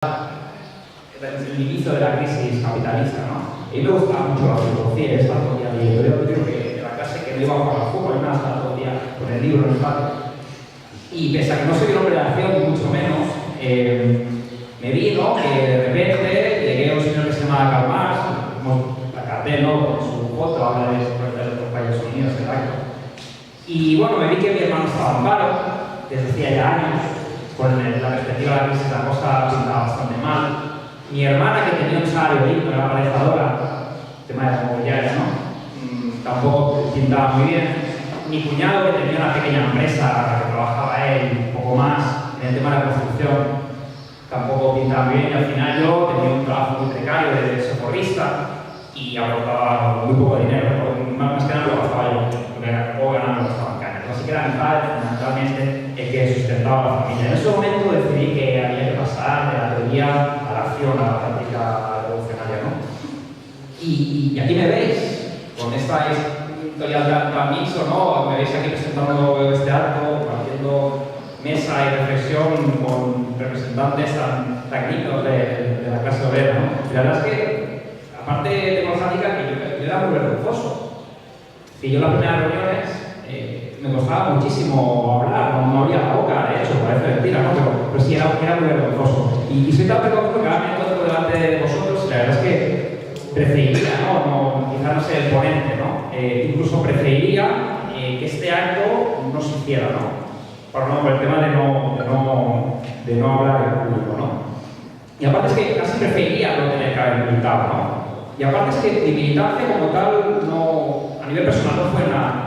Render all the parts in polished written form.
el inicio de la crisis capitalista, ¿no? Y me gustaba mucho la filosofía, he estado todo el día leyendo. Yo creo que en la clase que no iba a jugar al fútbol, me estaba todo el día con el libro en el patio. Y pese a que no soy un hombre de acción, ni mucho menos, me vi, ¿no? Que de repente llegué a un señor que se llama Karl Marx, la cartel, ¿no? Con su foto, habla de los países unidos, el acto. Y bueno, me vi que mi hermano estaba en paro, desde hacía ya años. Con la perspectiva de la crisis la cosa pintaba bastante mal. Mi hermana, que tenía un salario digno, era aparejadora, tema de la mobiliaria, ¿no? Tampoco pintaba muy bien. Mi cuñado, que tenía una pequeña empresa a la que trabajaba él, un poco más, en el tema de la construcción, tampoco pintaba bien. Y al final yo tenía un trabajo muy precario de socorrista y aportaba muy poco dinero, más que nada lo gastaba yo, porque poco ganaba lo gastaba en caña. Así que era mi padre, fundamentalmente, el que sustentaba a la familia. En ese momento decidí que había que pasar de la teoría a la acción, a la práctica revolucionaria, ¿no? Y aquí me veis, con esta historia tan mixto, ¿no? Me veis aquí presentando este acto, compartiendo mesa y reflexión con representantes tan técnicos de la clase obrera, ¿no? Y la verdad es que, aparte de los handicaps, que yo era muy vergonzoso. Y yo las primeras reuniones me costaba muchísimo hablar, no abría la boca, de hecho, parece mentira, ¿no? Pero sí, era muy vergonzoso. Y soy tan vergonzoso que ahora me encuentro delante de vosotros y la verdad es que preferiría, ¿no? Quizás no sea el ponente, ¿no? Incluso preferiría que este acto no se hiciera, ¿no? Por el tema de no hablar en público, ¿no? Y aparte es que casi preferiría no tener que haber militado, ¿no? Y aparte es que mi militancia como tal, a nivel personal no fue nada.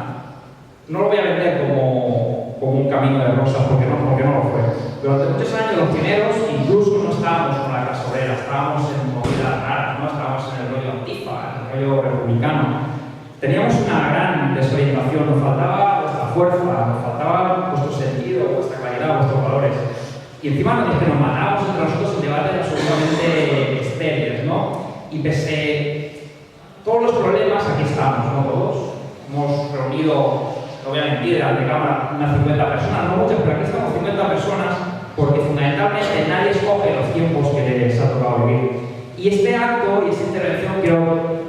No lo voy a vender como un camino de rosas, porque no lo fue. Durante muchos años, los primeros, incluso no estábamos con la clase obrera, estábamos en movidas raras, ¿no? Estábamos en el rollo antifa, en el rollo republicano. Teníamos una gran desorientación, nos faltaba vuestra fuerza, nos faltaba vuestro sentido, vuestra claridad, vuestros valores. Y encima es que nos matábamos entre nosotros en debates absolutamente estériles, ¿no? Y pese a todos los problemas, aquí estamos, ¿no? Todos. Hemos reunido, no voy a mentir, de cámara unas 50 personas, no muchas, pero aquí estamos 50 personas porque fundamentalmente nadie escoge los tiempos que les ha tocado vivir. Y este acto y esta intervención creo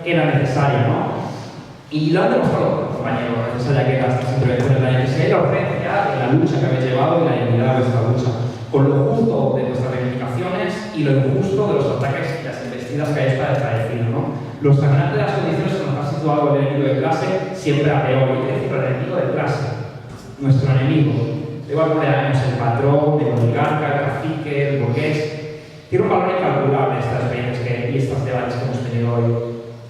que era necesaria, ¿no? Y lo han demostrado los compañeros, necesaria que estas intervenciones, la necesidad y la urgencia de la lucha que habéis llevado y la dignidad de vuestra lucha, con lo justo de vuestras reivindicaciones y lo injusto de los ataques y las embestidas que hayáis padecido, ¿no? Los sangrante de las condiciones que nos ha situado el enemigo de clase siempre a peor, y es decir, el enemigo de clase, nuestro enemigo. De igual manera, el patrón, el oligarca, el cacique, el burgués. Tiene un valor incalculable estas experiencias y estos debates que hemos tenido hoy.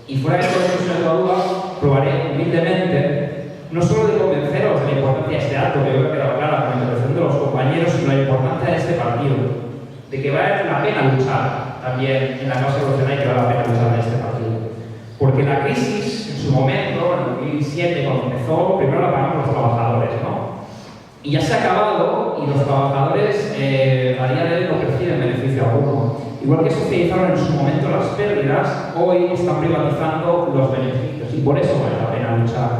Y fuera de todo eso, sin duda, probaré humildemente no solo de convenceros de la importancia de este acto, que yo creo que quedado clara con la intervención de los compañeros, sino la importancia de este partido, de que vale la pena luchar también en la causa revolucionaria, que vale la pena luchar en este partido. Porque la crisis, en su momento, en 2007, cuando empezó, primero la pagamos los trabajadores, ¿no? Y ya se ha acabado y los trabajadores a día de hoy no perciben beneficio alguno. Igual que socializaron en su momento las pérdidas, hoy están privatizando los beneficios y por eso vale la pena luchar.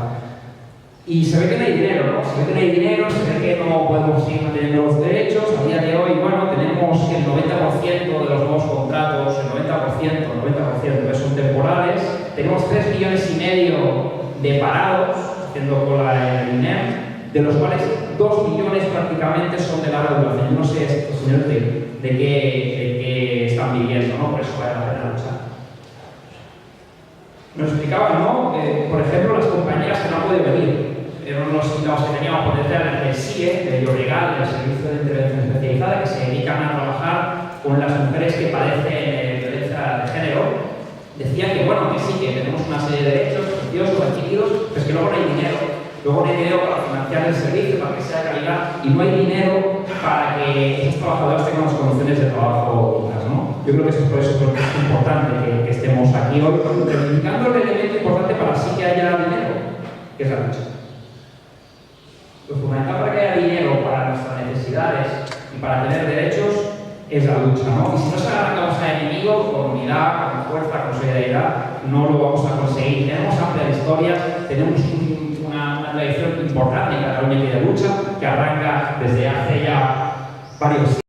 Y se ve que no hay dinero, ¿no? Se ve que no hay dinero, se ve que no podemos seguir manteniendo los derechos. A día de hoy, bueno, tenemos que el 90% de los nuevos contratos, el 90% son temporales. Tenemos 3,5 millones de parados, haciendo cola en el INEM, de los cuales 2 millones prácticamente son de larga duración. Yo no sé, estos señores, de qué están viviendo, ¿no? Por eso vale la pena luchar. Nos explicaban, ¿no? Por ejemplo, las compañeras que no han podido venir. Eran los invitados que teníamos potencial del SIE, del Llobregat, del Servicio de Intervención Especializada, que se dedican a trabajar con las mujeres que padecen violencia de género. Decían que, bueno, que sí, que tenemos una serie de derechos preciosos, adquiridos, pero es que luego no hay dinero. Luego no hay dinero para financiar el servicio, para que sea de calidad, y no hay dinero para que esos trabajadores tengan las condiciones de trabajo dignas, ¿no? Yo creo que eso es por eso que es importante que estemos aquí hoy, reivindicando el elemento importante para sí que haya dinero, que es la lucha. Lo fundamental para que haya dinero para nuestras necesidades y para tener derechos es la lucha, ¿no? Y si no se arrancamos a enemigos, con unidad, con fuerza, con solidaridad, no lo vamos a conseguir. Tenemos amplia historia, tenemos una tradición importante en Cataluña de lucha que arranca desde hace ya varios